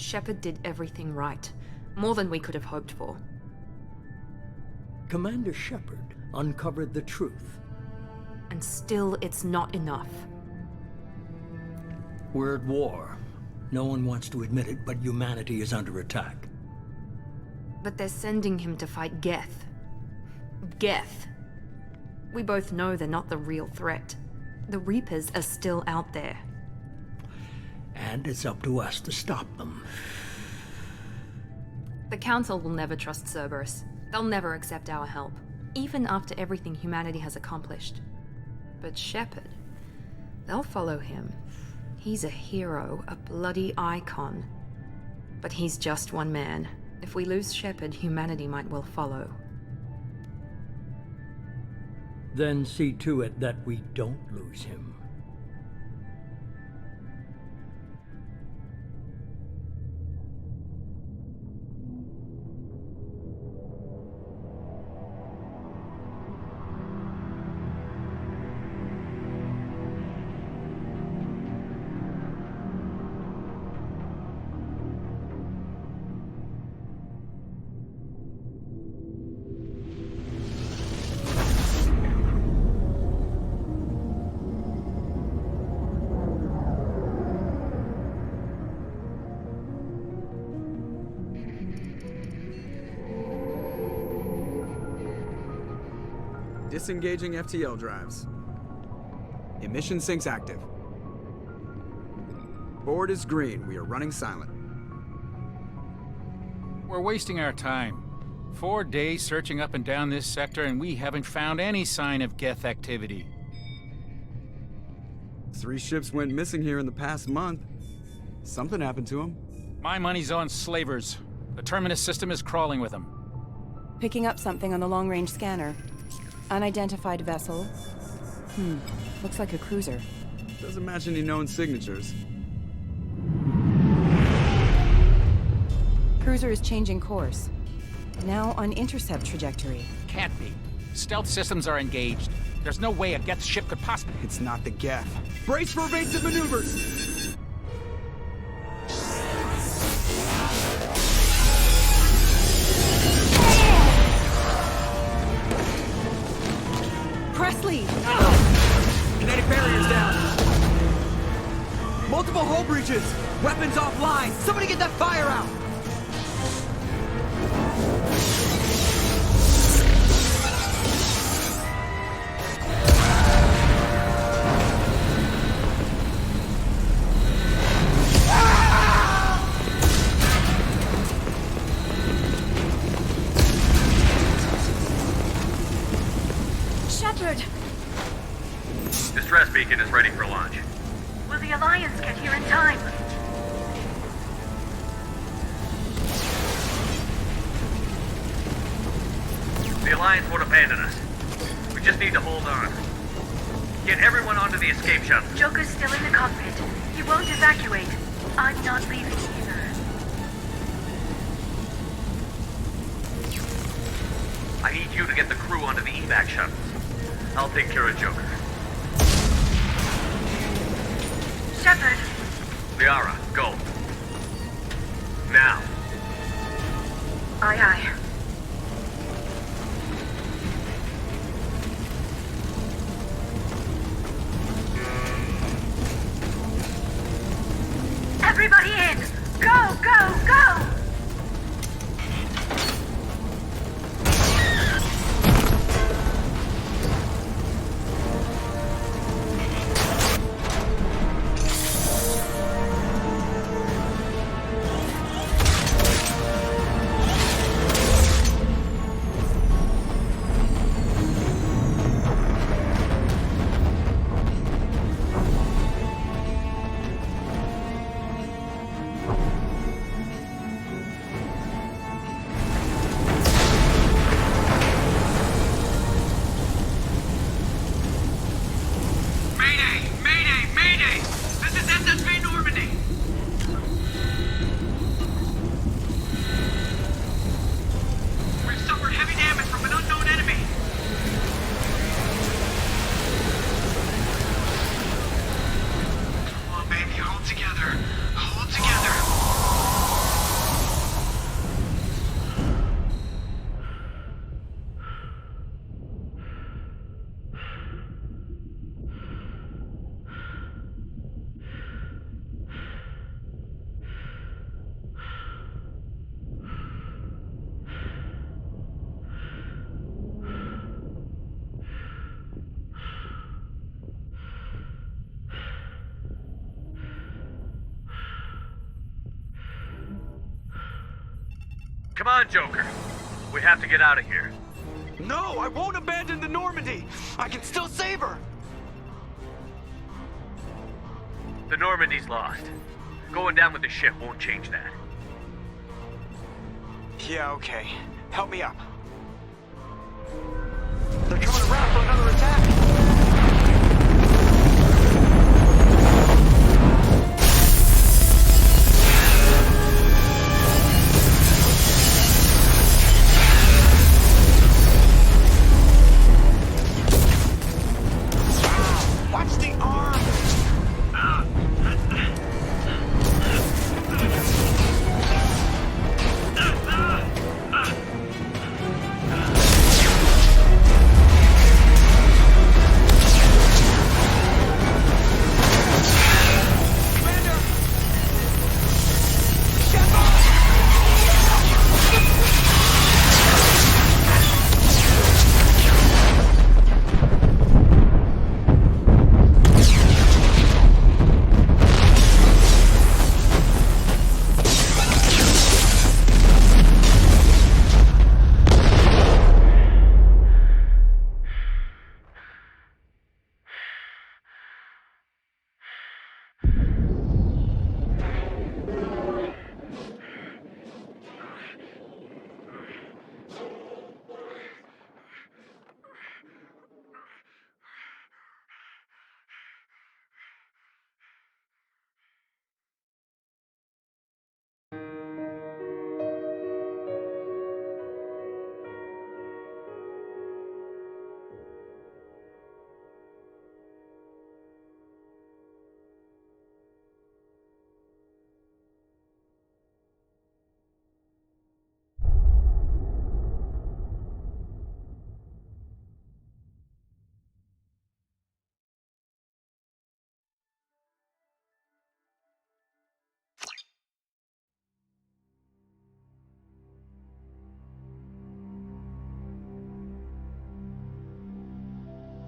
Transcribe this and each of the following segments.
Shepard did everything right. More than we could have hoped for. Commander Shepard uncovered the truth. And still, it's not enough. We're at war. No one wants to admit it, but humanity is under attack. But they're sending him to fight Geth. Geth. We both know they're not the real threat. The Reapers are still out there. And it's up to us to stop them. The Council will never trust Cerberus. They'll never accept our help, even after everything humanity has accomplished. But Shepard, they'll follow him. He's a hero, a bloody icon. But he's just one man. If we lose Shepard, humanity might well follow. Then see to it that we don't lose him. Disengaging FTL drives. Emission sinks active. Board is green. We are running silent. We're wasting our time. 4 days searching up and down this sector, and we haven't found any sign of Geth activity. 3 ships went missing here in the past month. Something happened to them. My money's on slavers. The Terminus system is crawling with them. Picking up something on the long-range scanner. Unidentified vessel. Looks like a cruiser. Doesn't match any known signatures. Cruiser is changing course. Now on intercept trajectory. Can't be. Stealth systems are engaged. There's no way a Geth ship could possibly... It's not the Geth. Brace for evasive maneuvers! Presley! Kinetic barriers down. Multiple hull breaches. Weapons offline. Somebody get that fire out. Shepard! Distress beacon is ready for launch. Will the Alliance get here in time? The Alliance won't abandon us. We just need to hold on. Get everyone onto the escape shuttle. Joker's still in the cockpit. He won't evacuate. I'm not leaving either. I need you to get the crew onto the evac shuttles. I'll take care of Joker. Shepard! Liara, go. Now. Aye, aye. Everybody in! Go, go, go! Come on, Joker. We have to get out of here. No, I won't abandon the Normandy! I can still save her! The Normandy's lost. Going down with the ship won't change that. Yeah, okay. Help me up. They're coming around for another attack!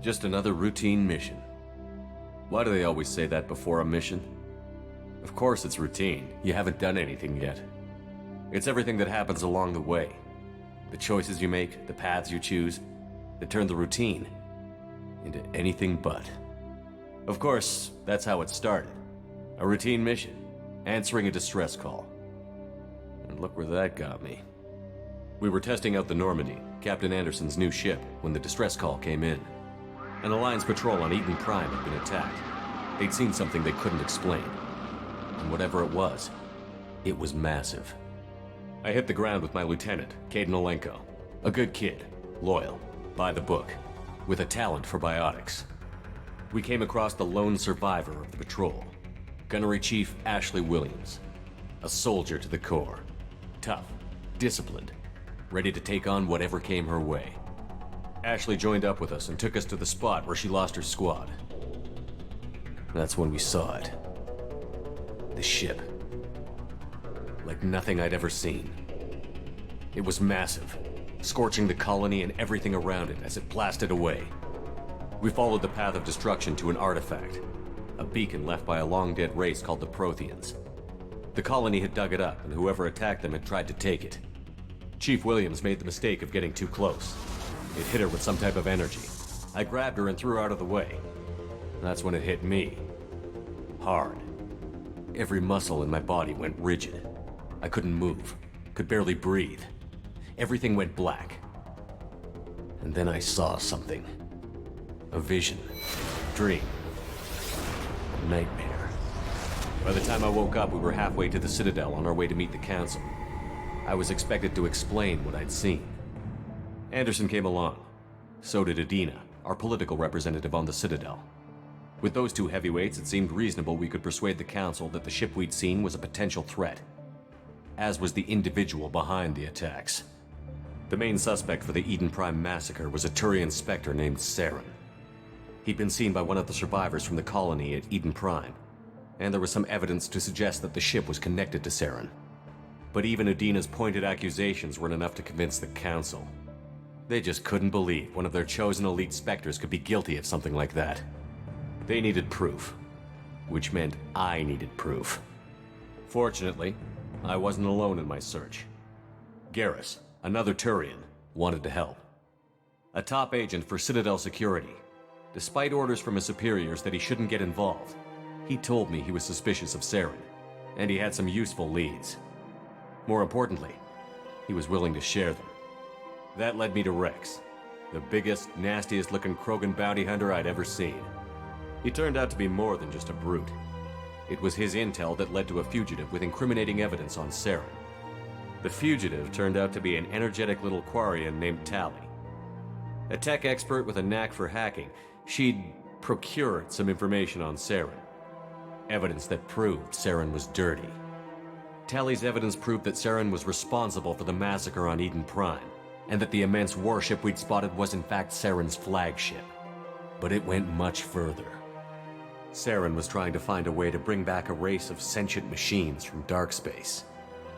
Just another routine mission. Why do they always say that before a mission? Of course it's routine. You haven't done anything yet. It's everything that happens along the way. The choices you make, the paths you choose, that turn the routine into anything but. Of course, that's how it started. A routine mission, answering a distress call. And look where that got me. We were testing out the Normandy, Captain Anderson's new ship, when the distress call came in. An Alliance patrol on Eden Prime had been attacked. They'd seen something they couldn't explain. And whatever it was massive. I hit the ground with my lieutenant, Caden Olenko. A good kid, loyal, by the book, with a talent for biotics. We came across the lone survivor of the patrol, Gunnery Chief Ashley Williams. A soldier to the core. Tough, disciplined, ready to take on whatever came her way. Ashley joined up with us and took us to the spot where she lost her squad. That's when we saw it. The ship. Like nothing I'd ever seen. It was massive, scorching the colony and everything around it as it blasted away. We followed the path of destruction to an artifact, a beacon left by a long-dead race called the Protheans. The colony had dug it up, and whoever attacked them had tried to take it. Chief Williams made the mistake of getting too close. It hit her with some type of energy. I grabbed her and threw her out of the way. That's when it hit me. Hard. Every muscle in my body went rigid. I couldn't move, could barely breathe. Everything went black. And then I saw something. A vision. Dream. A nightmare. By the time I woke up, we were halfway to the Citadel on our way to meet the Council. I was expected to explain what I'd seen. Anderson came along. So did Adina, our political representative on the Citadel. With those two heavyweights, it seemed reasonable we could persuade the Council that the ship we'd seen was a potential threat. As was the individual behind the attacks. The main suspect for the Eden Prime massacre was a Turian Spectre named Saren. He'd been seen by one of the survivors from the colony at Eden Prime, and there was some evidence to suggest that the ship was connected to Saren. But even Adina's pointed accusations weren't enough to convince the Council. They just couldn't believe one of their chosen elite Spectres could be guilty of something like that. They needed proof, which meant I needed proof. Fortunately, I wasn't alone in my search. Garrus, another Turian, wanted to help. A top agent for Citadel Security. Despite orders from his superiors that he shouldn't get involved, he told me he was suspicious of Saren, and he had some useful leads. More importantly, he was willing to share them. That led me to Rex, the biggest, nastiest-looking Krogan bounty hunter I'd ever seen. He turned out to be more than just a brute. It was his intel that led to a fugitive with incriminating evidence on Saren. The fugitive turned out to be an energetic little Quarian named Tali. A tech expert with a knack for hacking, she'd procured some information on Saren. Evidence that proved Saren was dirty. Tali's evidence proved that Saren was responsible for the massacre on Eden Prime, and that the immense warship we'd spotted was in fact Saren's flagship. But it went much further. Saren was trying to find a way to bring back a race of sentient machines from dark space.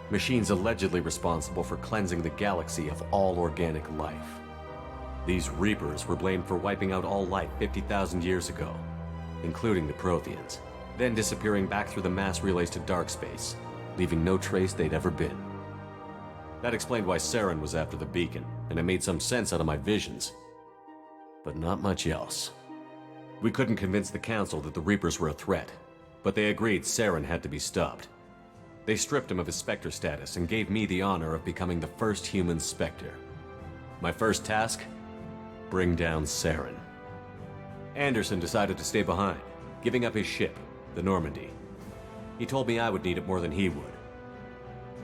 Machines allegedly responsible for cleansing the galaxy of all organic life. These Reapers were blamed for wiping out all life 50,000 years ago, including the Protheans, then disappearing back through the mass relays to dark space, leaving no trace they'd ever been. That explained why Saren was after the beacon, and it made some sense out of my visions. But not much else. We couldn't convince the Council that the Reapers were a threat, but they agreed Saren had to be stopped. They stripped him of his Spectre status and gave me the honor of becoming the first human Spectre. My first task? Bring down Saren. Anderson decided to stay behind, giving up his ship, the Normandy. He told me I would need it more than he would.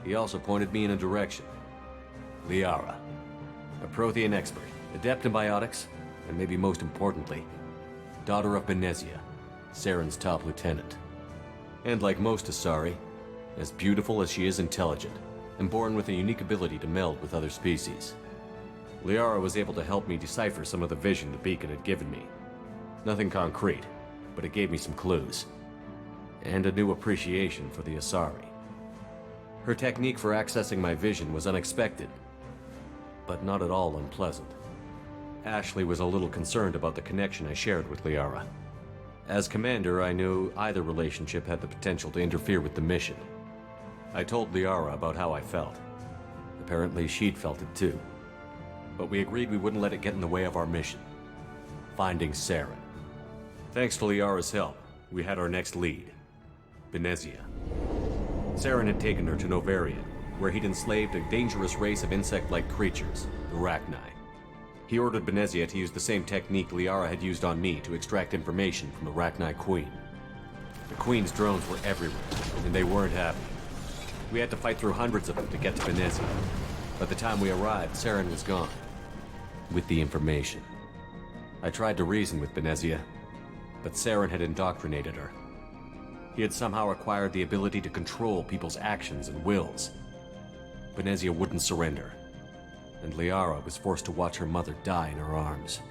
He also pointed me in a direction. Liara, a Prothean expert, adept in biotics, and maybe most importantly, daughter of Benezia, Saren's top lieutenant. And like most Asari, as beautiful as she is intelligent, and born with a unique ability to meld with other species. Liara was able to help me decipher some of the vision the beacon had given me. Nothing concrete, but it gave me some clues. And a new appreciation for the Asari. Her technique for accessing my vision was unexpected, but not at all unpleasant. Ashley was a little concerned about the connection I shared with Liara. As commander, I knew either relationship had the potential to interfere with the mission. I told Liara about how I felt. Apparently, she'd felt it too. But we agreed we wouldn't let it get in the way of our mission. Finding Saren. Thanks to Liara's help, we had our next lead. Benezia. Saren had taken her to Novarian, where he'd enslaved a dangerous race of insect-like creatures, the Rachni. He ordered Benezia to use the same technique Liara had used on me to extract information from the Rachni Queen. The Queen's drones were everywhere, and they weren't happy. We had to fight through hundreds of them to get to Benezia. By the time we arrived, Saren was gone. With the information. I tried to reason with Benezia, but Saren had indoctrinated her. He had somehow acquired the ability to control people's actions and wills. Benezia wouldn't surrender, and Liara was forced to watch her mother die in her arms.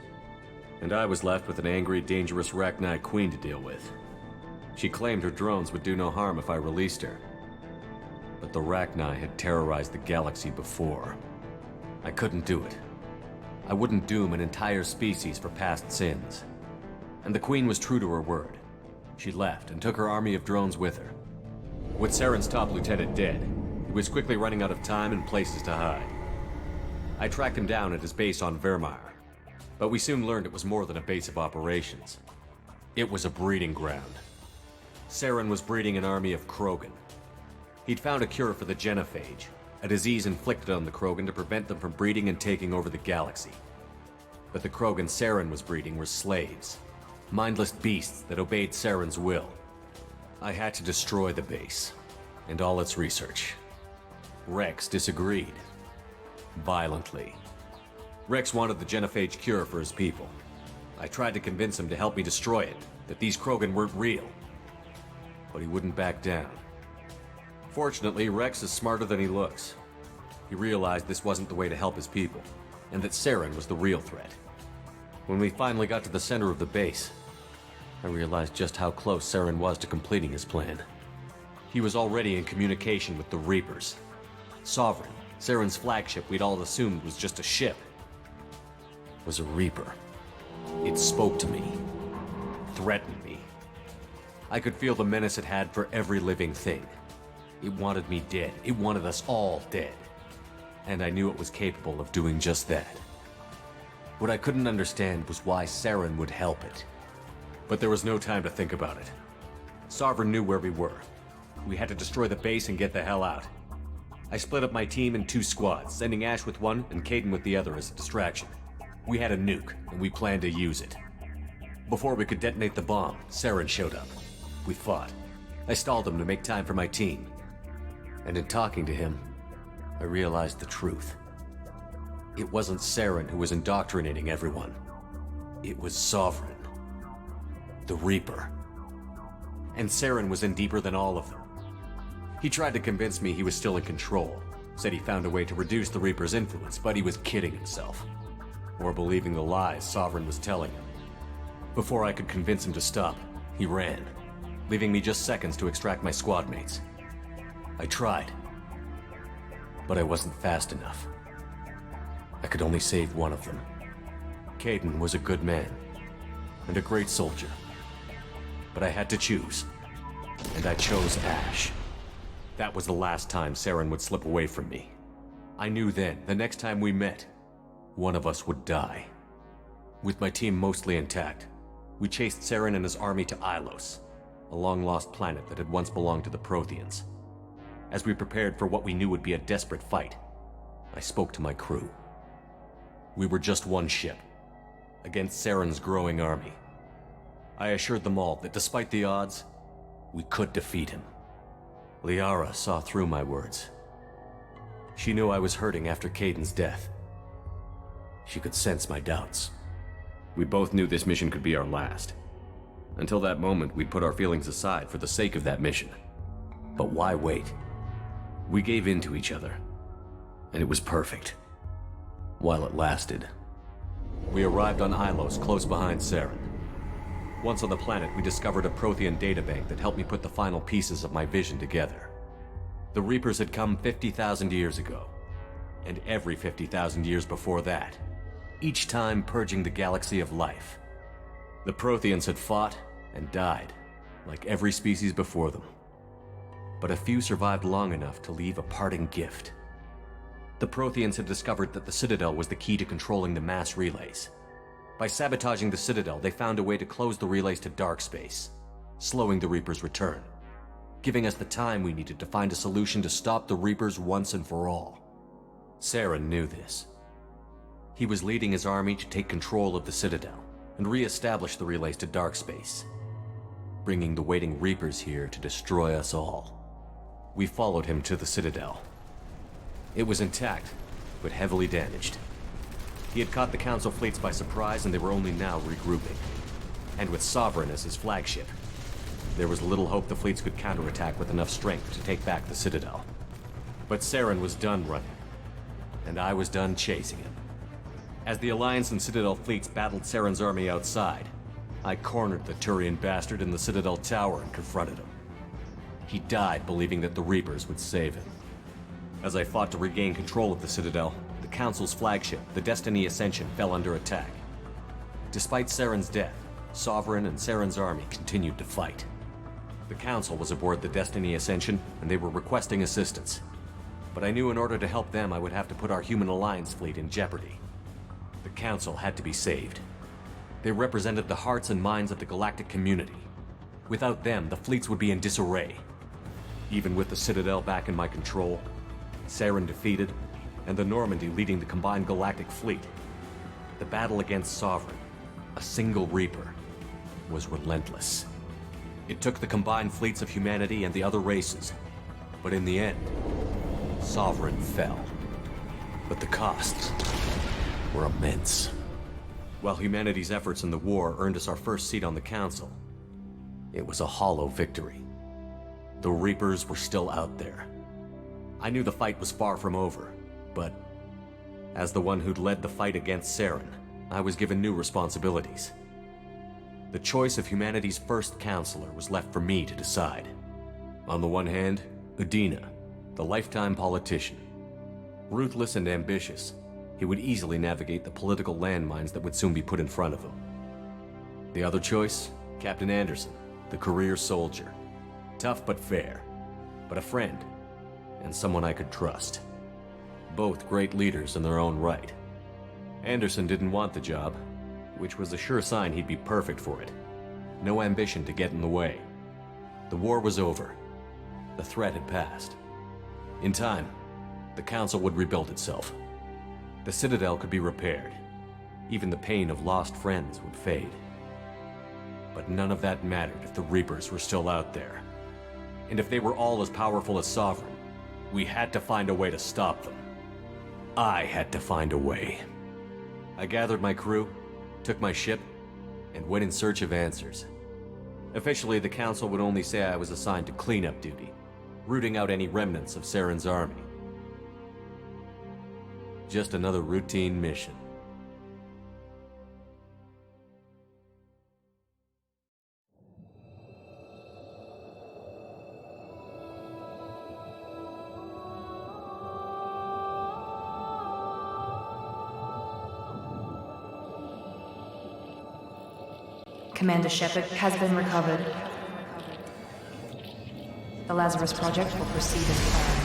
And I was left with an angry, dangerous Rachni Queen to deal with. She claimed her drones would do no harm if I released her. But the Rachni had terrorized the galaxy before. I couldn't do it. I wouldn't doom an entire species for past sins. And the Queen was true to her word. She left and took her army of drones with her. With Saren's top lieutenant dead, he was quickly running out of time and places to hide. I tracked him down at his base on Vermeer, but we soon learned it was more than a base of operations. It was a breeding ground. Saren was breeding an army of Krogan. He'd found a cure for the genophage, a disease inflicted on the Krogan to prevent them from breeding and taking over the galaxy. But the Krogan Saren was breeding were slaves, mindless beasts that obeyed Saren's will. I had to destroy the base, and all its research. Rex disagreed. Violently. Rex wanted the genophage cure for his people. I tried to convince him to help me destroy it, that these Krogan weren't real. But he wouldn't back down. Fortunately, Rex is smarter than he looks. He realized this wasn't the way to help his people, and that Saren was the real threat. When we finally got to the center of the base, I realized just how close Saren was to completing his plan. He was already in communication with the Reapers. Sovereign, Saren's flagship we'd all assumed was just a ship, was a Reaper. It spoke to me, threatened me. I could feel the menace it had for every living thing. It wanted me dead. It wanted us all dead. and I knew it was capable of doing just that. What I couldn't understand was why Saren would help it. But there was no time to think about it. Sovereign knew where we were. We had to destroy the base and get the hell out. I split up my team in 2 squads, sending Ash with one and Caden with the other as a distraction. We had a nuke, and we planned to use it. Before we could detonate the bomb, Saren showed up. We fought. I stalled him to make time for my team. And in talking to him, I realized the truth. It wasn't Saren who was indoctrinating everyone. It was Sovereign. The Reaper. And Saren was in deeper than all of them. He tried to convince me he was still in control, said he found a way to reduce the Reaper's influence, but he was kidding himself. Or believing the lies Sovereign was telling him. Before I could convince him to stop, he ran, leaving me just seconds to extract my squad mates. I tried, but I wasn't fast enough. I could only save one of them. Caden was a good man, and a great soldier. But I had to choose, and I chose Ash. That was the last time Saren would slip away from me. I knew then, the next time we met, one of us would die. With my team mostly intact, we chased Saren and his army to Ilos, a long-lost planet that had once belonged to the Protheans. As we prepared for what we knew would be a desperate fight, I spoke to my crew. We were just one ship, against Saren's growing army. I assured them all that despite the odds, we could defeat him. Liara saw through my words. She knew I was hurting after Caden's death. She could sense my doubts. We both knew this mission could be our last. Until that moment, we'd put our feelings aside for the sake of that mission. But why wait? We gave in to each other, and it was perfect. While it lasted. We arrived on Ilos, close behind Saren. Once on the planet, we discovered a Prothean databank that helped me put the final pieces of my vision together. The Reapers had come 50,000 years ago, and every 50,000 years before that, each time purging the galaxy of life. The Protheans had fought and died, like every species before them. But a few survived long enough to leave a parting gift. The Protheans had discovered that the Citadel was the key to controlling the mass relays. By sabotaging the Citadel, they found a way to close the relays to dark space, slowing the Reaper's return, giving us the time we needed to find a solution to stop the Reapers once and for all. Saren knew this. He was leading his army to take control of the Citadel and re-establish the relays to dark space, bringing the waiting Reapers here to destroy us all. We followed him to the Citadel. It was intact, but heavily damaged. He had caught the Council fleets by surprise, and they were only now regrouping. And with Sovereign as his flagship, there was little hope the fleets could counterattack with enough strength to take back the Citadel. But Saren was done running, and I was done chasing him. As the Alliance and Citadel fleets battled Saren's army outside, I cornered the Turian bastard in the Citadel tower and confronted him. He died believing that the Reapers would save him. As I fought to regain control of the Citadel, the Council's flagship, the Destiny Ascension, fell under attack. Despite Saren's death, Sovereign and Saren's army continued to fight. The Council was aboard the Destiny Ascension, and they were requesting assistance. But I knew in order to help them, I would have to put our human Alliance fleet in jeopardy. The Council had to be saved. They represented the hearts and minds of the galactic community. Without them, the fleets would be in disarray. Even with the Citadel back in my control, Saren defeated, and the Normandy leading the combined galactic fleet, the battle against Sovereign, a single Reaper, was relentless. It took the combined fleets of humanity and the other races, but in the end, Sovereign fell. But the costs were immense. While humanity's efforts in the war earned us our first seat on the Council, it was a hollow victory. The Reapers were still out there. I knew the fight was far from over, but as the one who'd led the fight against Saren, I was given new responsibilities. The choice of humanity's first counselor was left for me to decide. On the one hand, Udina, the lifetime politician. Ruthless and ambitious, he would easily navigate the political landmines that would soon be put in front of him. The other choice, Captain Anderson, the career soldier. Tough but fair, but a friend, and someone I could trust. both great leaders in their own right. Anderson didn't want the job, which was a sure sign he'd be perfect for it. No ambition to get in the way. The war was over. The threat had passed. In time, the Council would rebuild itself. The Citadel could be repaired. Even the pain of lost friends would fade. But none of that mattered if the Reapers were still out there. And if they were all as powerful as Sovereign, we had to find a way to stop them. I had to find a way. I gathered my crew, took my ship, and went in search of answers. Officially, the Council would only say I was assigned to cleanup duty, rooting out any remnants of Saren's army. Just another routine mission. Commander Shepard has been recovered. The Lazarus Project will proceed as planned.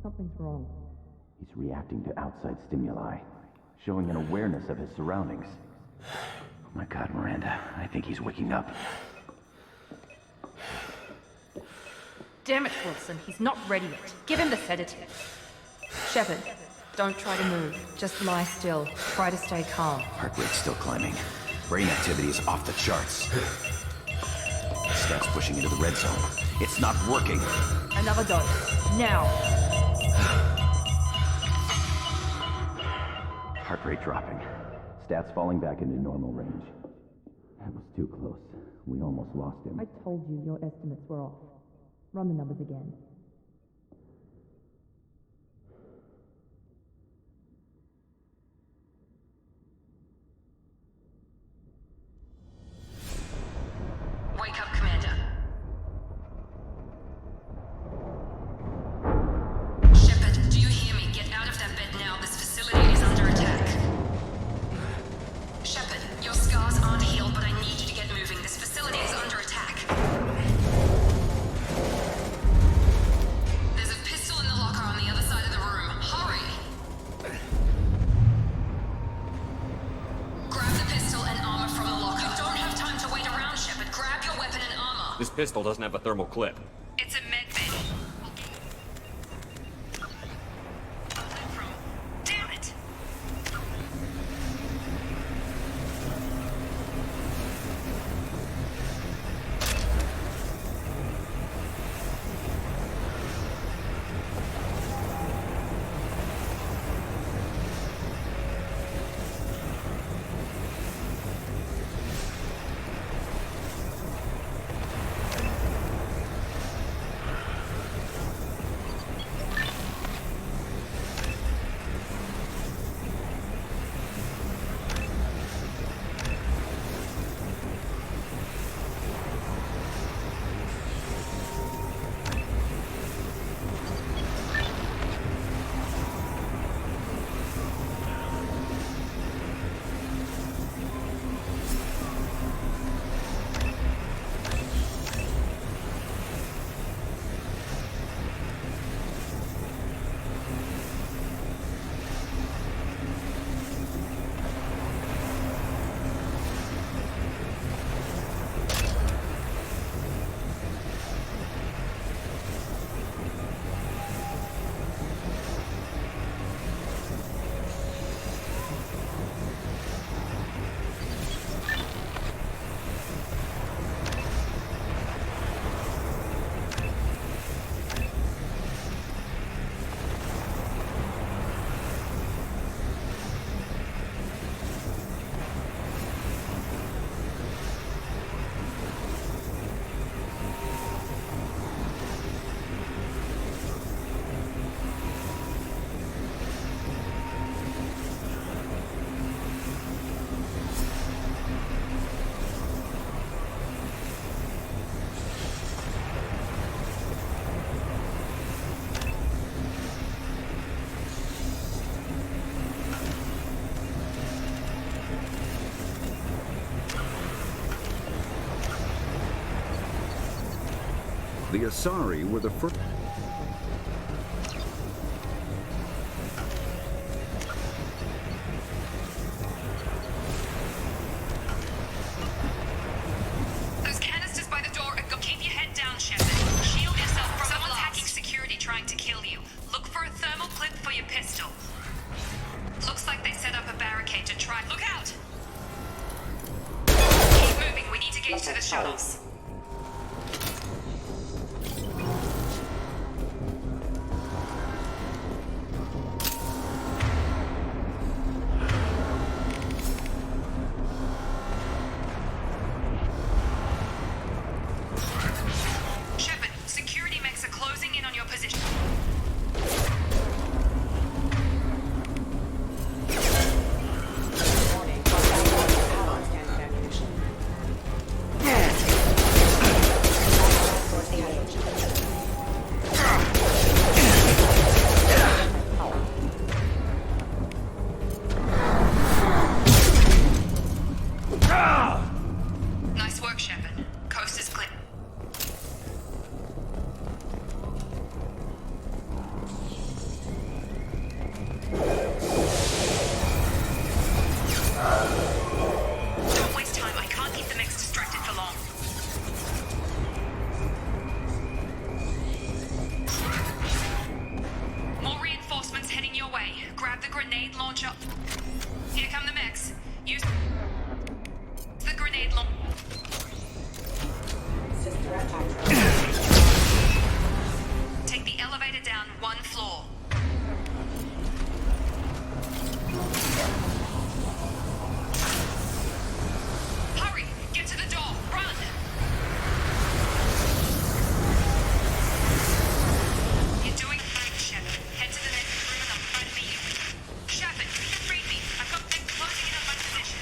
Something's wrong. He's reacting to outside stimuli, showing an awareness of his surroundings. Oh my God, Miranda, I think he's waking up. Damn it, Wilson, he's not ready yet. Give him the sedative. Shepard, don't try to move. Just lie still. Try to stay calm. Heart rate's still climbing. Brain activity is off the charts. Steps pushing into the red zone. It's not working. Another dose. Now. Heart rate dropping. Stats falling back into normal range. That was too close. We almost lost him. I told you your estimates were off. Run the numbers again. Wake up, Commander. Shepard, do you hear me? Get out of that bed now. This facility is under attack. Shepard, your scars aren't healed, but I need you to get moving. This facility is under attack. There's a pistol in the locker on the other side of the room. Hurry! Grab the pistol and armor from the locker. You don't have time to wait around, Shepard. Grab your weapon and armor. This pistol doesn't have a thermal clip. It's a med bay. Damn it! The Asari were the first... Those canisters by the door, keep your head down, Shepard. Shield yourself from someone's hacking security trying to kill you. Look for a thermal clip for your pistol. Looks like they set up a barricade to try. Look out! Keep moving, we need to get to the shuttles. Shepard, security mechs are closing in on your position. Nice work, Shepard. Coast is clear. Don't waste time. I can't keep the mechs distracted for long. More reinforcements heading your way. Grab the grenade launcher. Here come the mechs. Use the grenade launcher. Take the elevator down one floor. Hurry! Get to the door! Run! You're doing fine, Shepard. Head to the next room and I'll try to meet you. Shepard, read me. I've got them closing in on my position.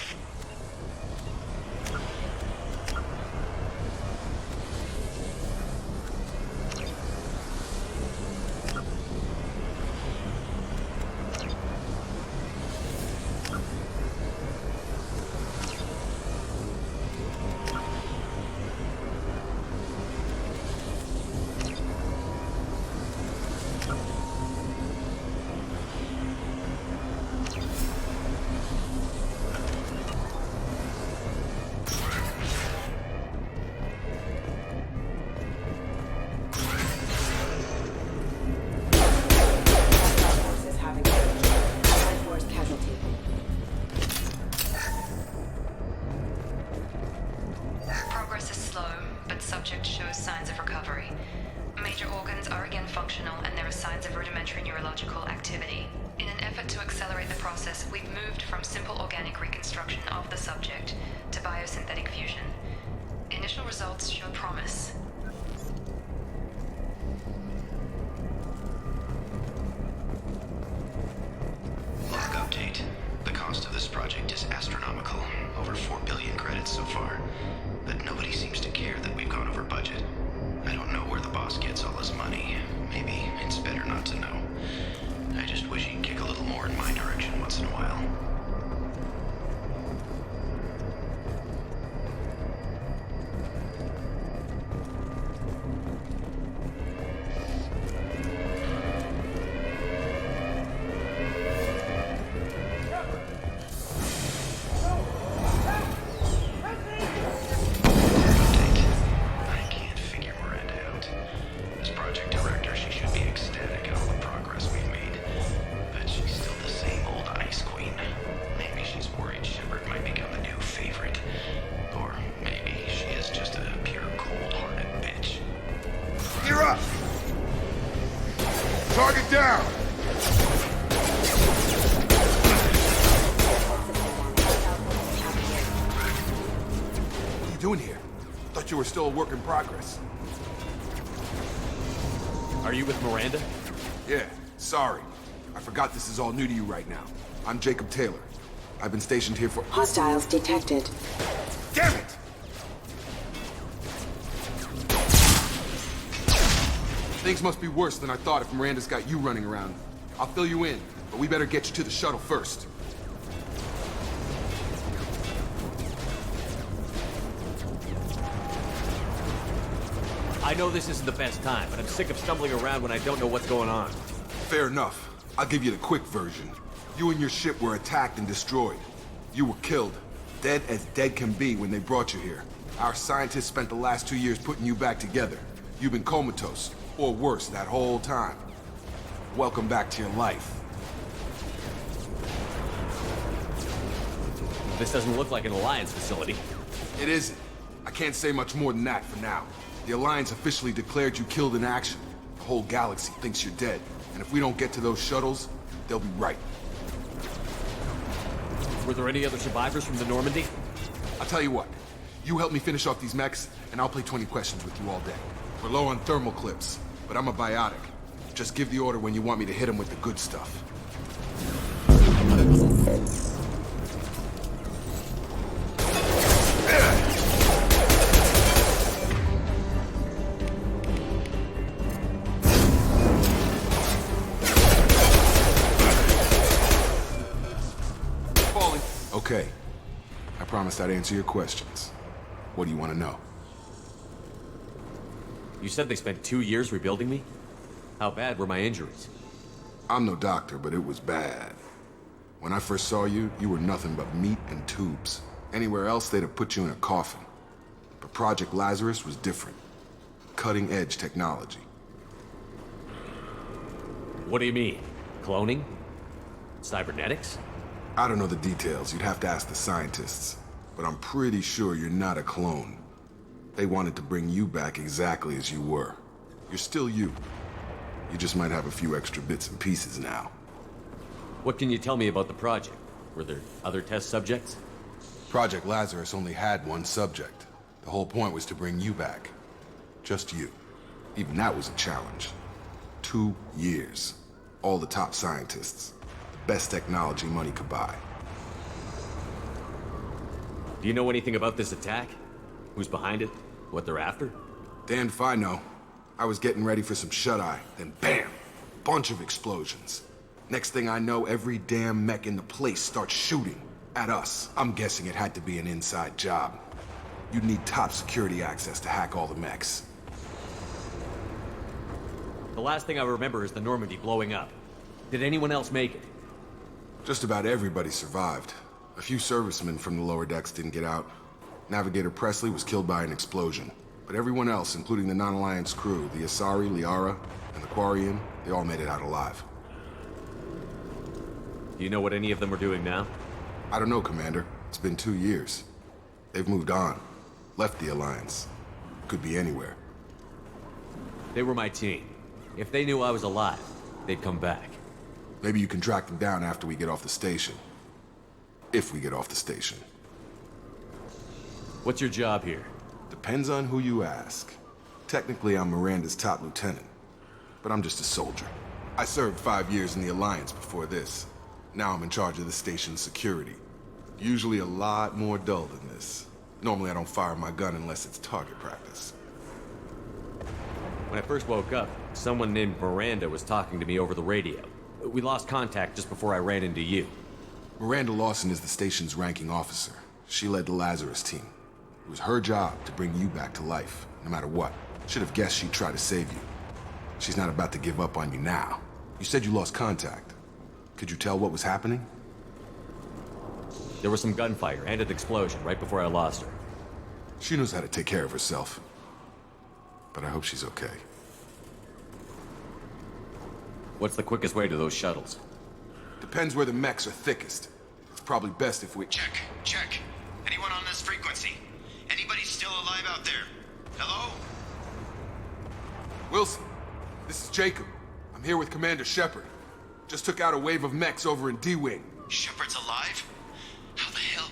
Progress is slow, but subject shows signs of recovery. Major organs are again functional, and there are signs of rudimentary neurological activity. In an effort to accelerate the process, we've moved from simple organic reconstruction of the subject to biosynthetic fusion. Initial results show promise. Log update. The cost of this project is astronomical. Over 4 billion credits so far. But nobody seems to care that we've gone over budget. I don't know where the boss gets all his money. Maybe it's better not to know. I just wish he'd kick a little more in my direction once in a while. Target down! What are you doing here? Thought you were still a work in progress. Are you with Miranda? Yeah, sorry. I forgot this is all new to you right now. I'm Jacob Taylor. I've been stationed here for— Hostiles detected. Damn it! Things must be worse than I thought if Miranda's got you running around. I'll fill you in, but we better get you to the shuttle first. I know this isn't the best time, but I'm sick of stumbling around when I don't know what's going on. Fair enough. I'll give you the quick version. You and your ship were attacked and destroyed. You were killed. Dead as dead can be when they brought you here. Our scientists spent the last 2 years putting you back together. You've been comatose, or worse, that whole time. Welcome back to your life. This doesn't look like an Alliance facility. It isn't. I can't say much more than that for now. The Alliance officially declared you killed in action. The whole galaxy thinks you're dead. And if we don't get to those shuttles, they'll be right. Were there any other survivors from the Normandy? I'll tell you what. You help me finish off these mechs, and I'll play 20 questions with you all day. We're low on thermal clips, but I'm a biotic. Just give the order when you want me to hit them with the good stuff. Okay. I promised I'd answer your questions. What do you want to know? You said they spent 2 years rebuilding me? How bad were my injuries? I'm no doctor, but it was bad. When I first saw you, you were nothing but meat and tubes. Anywhere else, they'd have put you in a coffin. But Project Lazarus was different. Cutting-edge technology. What do you mean? Cloning? Cybernetics? I don't know the details. You'd have to ask the scientists. But I'm pretty sure you're not a clone. They wanted to bring you back exactly as you were. You're still you. You just might have a few extra bits and pieces now. What can you tell me about the project? Were there other test subjects? Project Lazarus only had one subject. The whole point was to bring you back. Just you. Even that was a challenge. 2 years. All the top scientists. The best technology money could buy. Do you know anything about this attack? Who's behind it? What they're after? Damned if I know. I was getting ready for some shut-eye, then bam! Bunch of explosions. Next thing I know, every damn mech in the place starts shooting at us. I'm guessing it had to be an inside job. You'd need top security access to hack all the mechs. The last thing I remember is the Normandy blowing up. Did anyone else make it? Just about everybody survived. A few servicemen from the lower decks didn't get out. Navigator Presley was killed by an explosion. But everyone else, including the non-Alliance crew, the Asari, Liara, and the Quarian, they all made it out alive. Do you know what any of them are doing now? I don't know, Commander. It's been 2 years. They've moved on. Left the Alliance. Could be anywhere. They were my team. If they knew I was alive, they'd come back. Maybe you can track them down after we get off the station. If we get off the station. What's your job here? Depends on who you ask. Technically, I'm Miranda's top lieutenant. But I'm just a soldier. I served 5 years in the Alliance before this. Now I'm in charge of the station's security. Usually a lot more dull than this. Normally I don't fire my gun unless it's target practice. When I first woke up, someone named Miranda was talking to me over the radio. We lost contact just before I ran into you. Miranda Lawson is the station's ranking officer. She led the Lazarus team. It was her job to bring you back to life, no matter what. Should have guessed she'd try to save you. She's not about to give up on you now. You said you lost contact. Could you tell what was happening? There was some gunfire and an explosion right before I lost her. She knows how to take care of herself. But I hope she's okay. What's the quickest way to those shuttles? Depends where the mechs are thickest. It's probably best if we... Check. Anyone on this frequency? Anybody still alive out there? Hello? Wilson, this is Jacob. I'm here with Commander Shepard. Just took out a wave of mechs over in D-Wing. Shepard's alive? How the hell?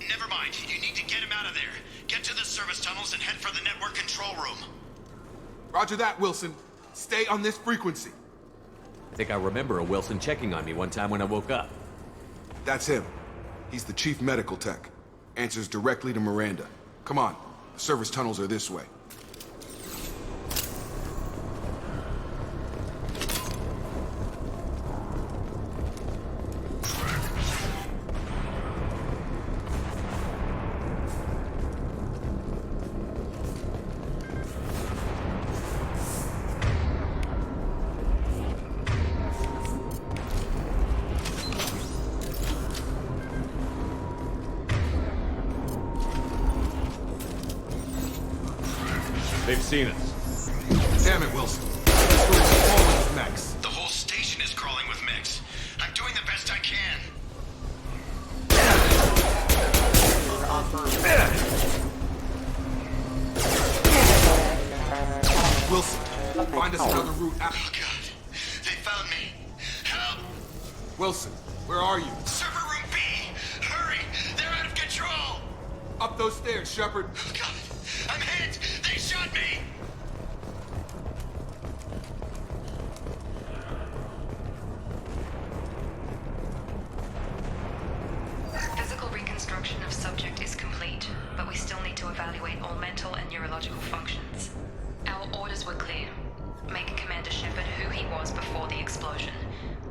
Never mind. You need to get him out of there. Get to the service tunnels and head for the network control room. Roger that, Wilson. Stay on this frequency. I think I remember a Wilson checking on me one time when I woke up. That's him. He's the chief medical tech. Answers directly to Miranda. Come on. The service tunnels are this way. They've seen us. Damn it, Wilson. This room is crawling with mechs. The whole station is crawling with mechs. I'm doing the best I can. Wilson, find us another route out. Oh, God. They found me. Help! Wilson, where are you? Server room B! Hurry! They're out of control! Up those stairs, Shepard. Oh, God. I'm hit! They shot me! Physical reconstruction of subject is complete, but we still need to evaluate all mental and neurological functions. Our orders were clear. Make Commander Shepard who he was before the explosion.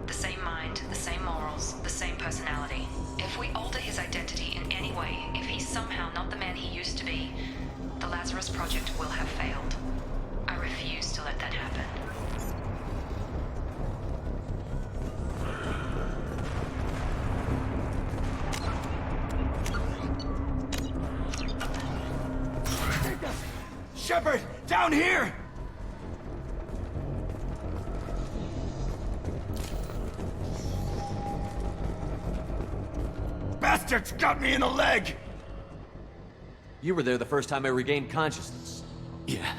The same mind, the same morals, the same personality. If we alter his identity in any way, if he's somehow not the man he used to be, the Lazarus Project will have failed. I refuse to let that happen. Shepard, down here! Bastards got me in the leg! You were there the first time I regained consciousness. Yeah,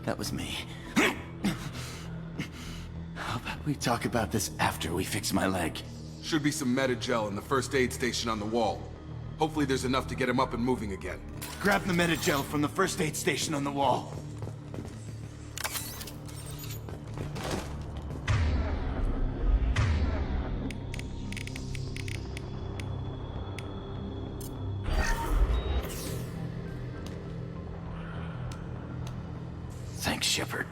that was me. How about we talk about this after we fix my leg? Should be some Metagel in the first aid station on the wall. Hopefully there's enough to get him up and moving again. Grab the Metagel from the first aid station on the wall. Thanks, Shepard.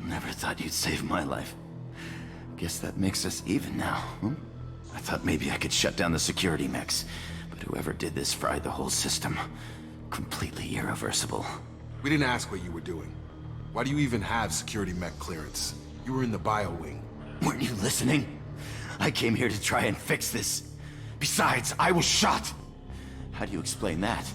Never thought you'd save my life. Guess that makes us even now, huh? I thought maybe I could shut down the security mechs, but whoever did this fried the whole system. Completely irreversible. We didn't ask what you were doing. Why do you even have security mech clearance? You were in the bio wing. Weren't you listening? I came here to try and fix this. Besides, I was shot. How do you explain that?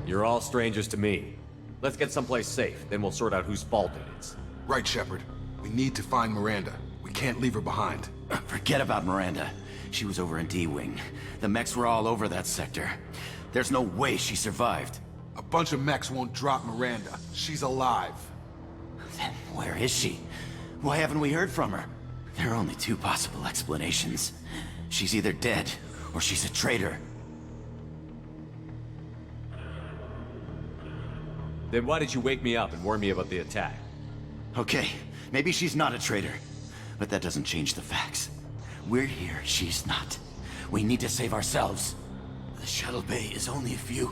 You're all strangers to me. Let's get someplace safe, then we'll sort out whose fault it is. Right, Shepard. We need to find Miranda. We can't leave her behind. Forget about Miranda. She was over in D-Wing. The mechs were all over that sector. There's no way she survived. A bunch of mechs won't drop Miranda. She's alive. Then where is she? Why haven't we heard from her? There are only two possible explanations. She's either dead, or she's a traitor. Then why did you wake me up and warn me about the attack? Okay, maybe she's not a traitor. But that doesn't change the facts. We're here, she's not. We need to save ourselves. The shuttle bay is only a few...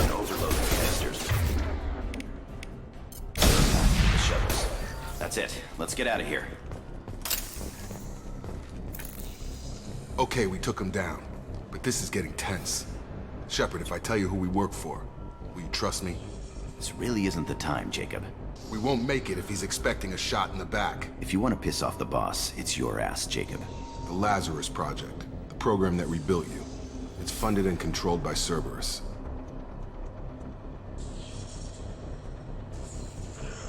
Overload the canisters. The shuttles. That's it. Let's get out of here. Okay, we took him down. But this is getting tense. Shepard, if I tell you who we work for, will you trust me? This really isn't the time, Jacob. We won't make it if he's expecting a shot in the back. If you want to piss off the boss, it's your ass, Jacob. The Lazarus Project, the program that rebuilt you. It's funded and controlled by Cerberus.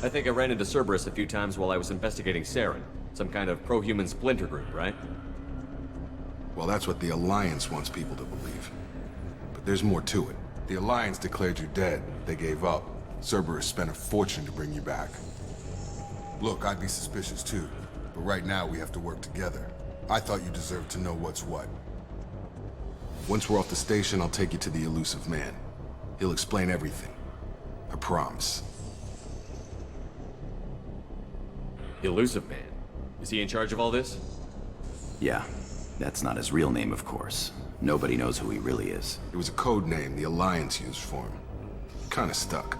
I think I ran into Cerberus a few times while I was investigating Saren. Some kind of pro-human splinter group, right? Well, that's what the Alliance wants people to believe. But there's more to it. The Alliance declared you dead. They gave up. Cerberus spent a fortune to bring you back. Look, I'd be suspicious too. But right now, we have to work together. I thought you deserved to know what's what. Once we're off the station, I'll take you to the elusive man. He'll explain everything. I promise. Elusive man? Is he in charge of all this? Yeah. That's not his real name, of course. Nobody knows who he really is. It was a code name the Alliance used for him. kinda stuck.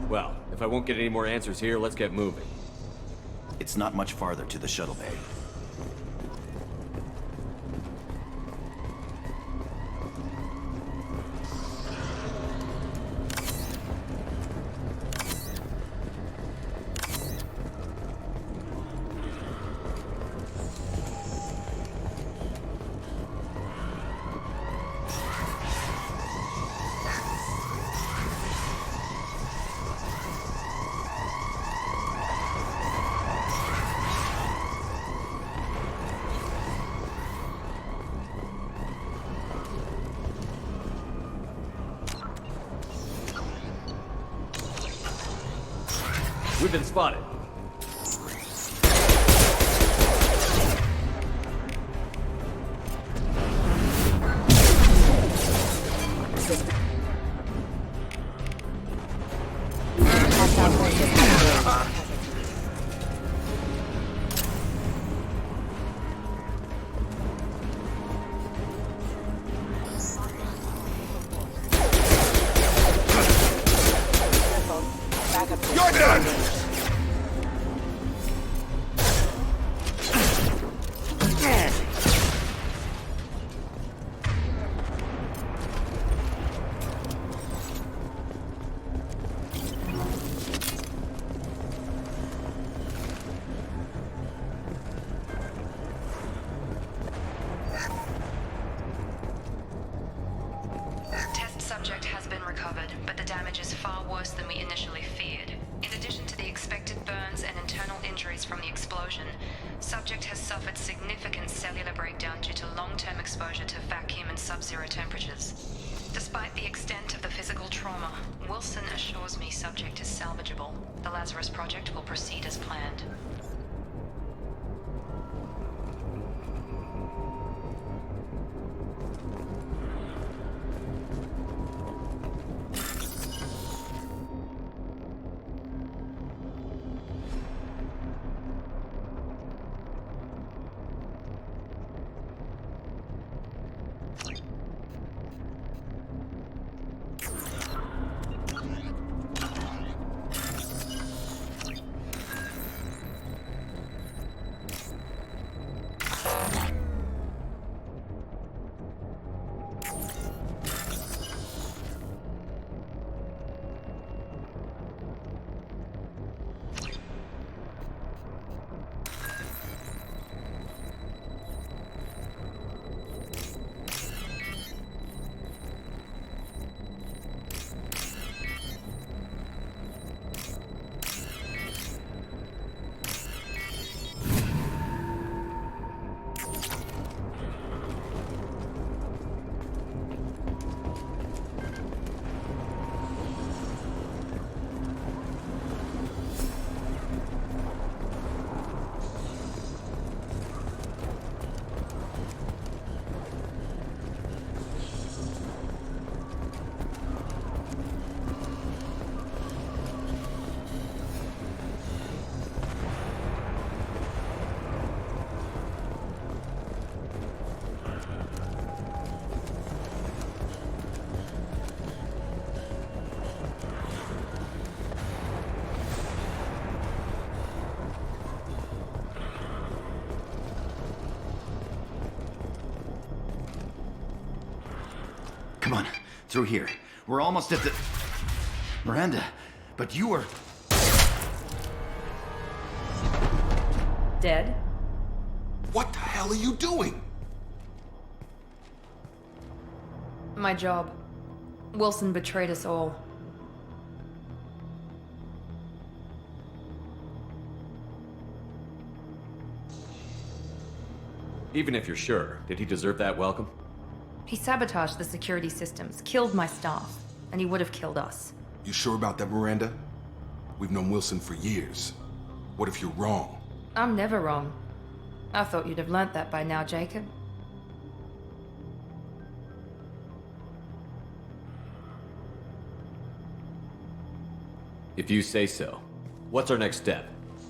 Well, if I won't get any more answers here, let's get moving. It's not much farther to the shuttle bay. We've been spotted. You're done! Test subject has been recovered, but the damage is far worse than we initially feared. In addition to the expected burns and internal injuries from the explosion, subject has suffered significant cellular breakdown due to long-term exposure to vacuum and sub-zero temperatures. Despite the extent of the physical trauma, Wilson assures me subject is salvageable. The Lazarus Project will proceed as planned. Come on, through here. We're almost at the... Miranda, but you were... Dead? What the hell are you doing? My job. Wilson betrayed us all. Even if you're sure, did he deserve that welcome? He sabotaged the security systems, killed my staff, and he would have killed us. You sure about that, Miranda? We've known Wilson for years. What if you're wrong? I'm never wrong. I thought you'd have learnt that by now, Jacob. If you say so. What's our next step?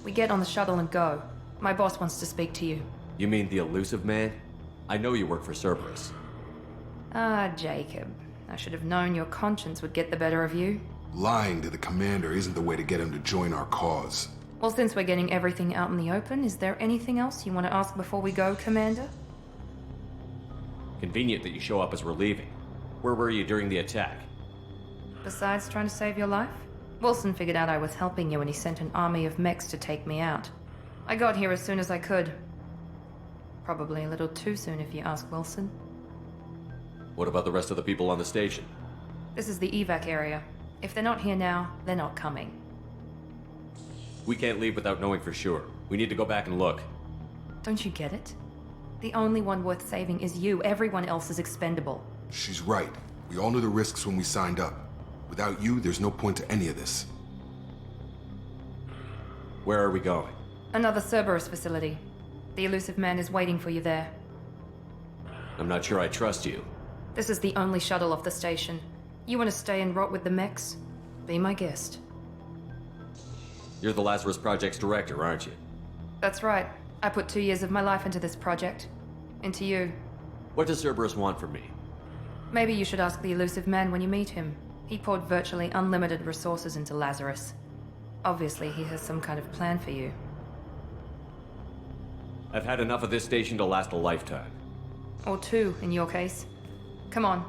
We get on the shuttle and go. My boss wants to speak to you. You mean the elusive man? I know you work for Cerberus. Ah, Jacob. I should have known your conscience would get the better of you. Lying to the commander isn't the way to get him to join our cause. Well, since we're getting everything out in the open, is there anything else you want to ask before we go, Commander? Convenient that you show up as we're leaving. Where were you during the attack? Besides trying to save your life? Wilson figured out I was helping you and he sent an army of mechs to take me out. I got here as soon as I could. Probably a little too soon if you ask Wilson. What about the rest of the people on the station? This is the evac area. If they're not here now, they're not coming. We can't leave without knowing for sure. We need to go back and look. Don't you get it? The only one worth saving is you. Everyone else is expendable. She's right. We all knew the risks when we signed up. Without you, there's no point to any of this. Where are we going? Another Cerberus facility. The elusive man is waiting for you there. I'm not sure I trust you. This is the only shuttle off the station. You want to stay and rot with the mechs? Be my guest. You're the Lazarus Project's director, aren't you? That's right. I put 2 years of my life into this project. Into you. What does Cerberus want from me? Maybe you should ask the elusive man when you meet him. He poured virtually unlimited resources into Lazarus. Obviously, he has some kind of plan for you. I've had enough of this station to last a lifetime. Or 2, in your case. Come on.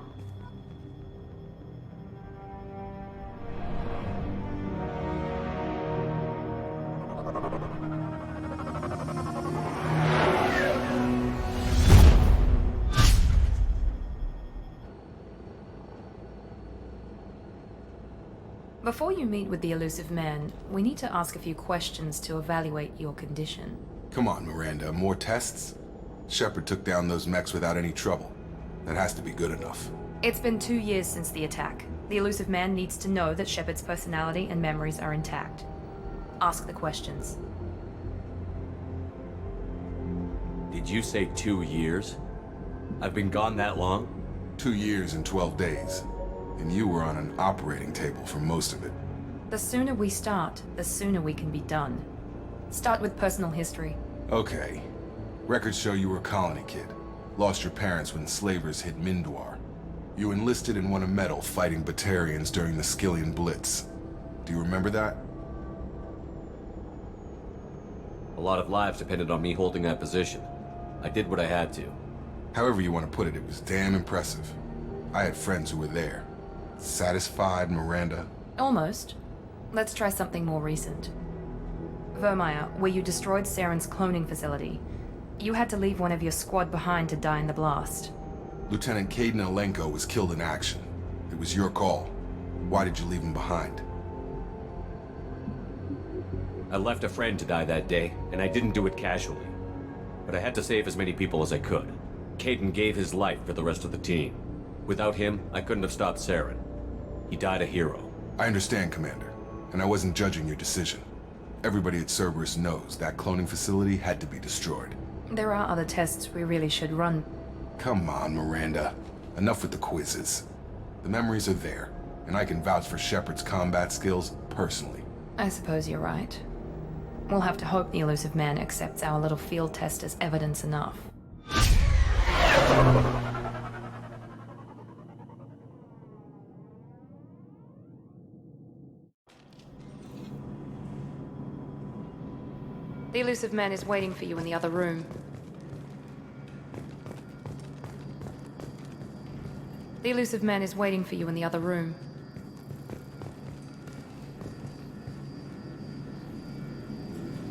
Before you meet with the elusive man, we need to ask a few questions to evaluate your condition. Come on, Miranda, more tests? Shepard took down those mechs without any trouble. That has to be good enough. It's been 2 years since the attack. The elusive man needs to know that Shepard's personality and memories are intact. Ask the questions. Did you say 2 years? I've been gone that long? 2 years and 12 days. And you were on an operating table for most of it. The sooner we start, the sooner we can be done. Start with personal history. Okay. Records show you were a colony kid. Lost your parents when slavers hit Mindwar. You enlisted and won a medal fighting Batarians during the Skillian Blitz. Do you remember that? A lot of lives depended on me holding that position. I did what I had to. However you want to put it, it was damn impressive. I had friends who were there. Satisfied, Miranda? Almost. Let's try something more recent. Vermeer, where you destroyed Saren's cloning facility. You had to leave one of your squad behind to die in the blast. Lieutenant Caden Alenko was killed in action. It was your call. Why did you leave him behind? I left a friend to die that day, and I didn't do it casually. But I had to save as many people as I could. Caden gave his life for the rest of the team. Without him, I couldn't have stopped Saren. He died a hero. I understand, Commander, and I wasn't judging your decision. Everybody at Cerberus knows that cloning facility had to be destroyed. There are other tests we really should run. Come on, Miranda. Enough with the quizzes. The memories are there, and I can vouch for Shepard's combat skills personally. I suppose you're right. We'll have to hope the elusive man accepts our little field test as evidence enough. The elusive man is waiting for you in the other room. The elusive man is waiting for you in the other room.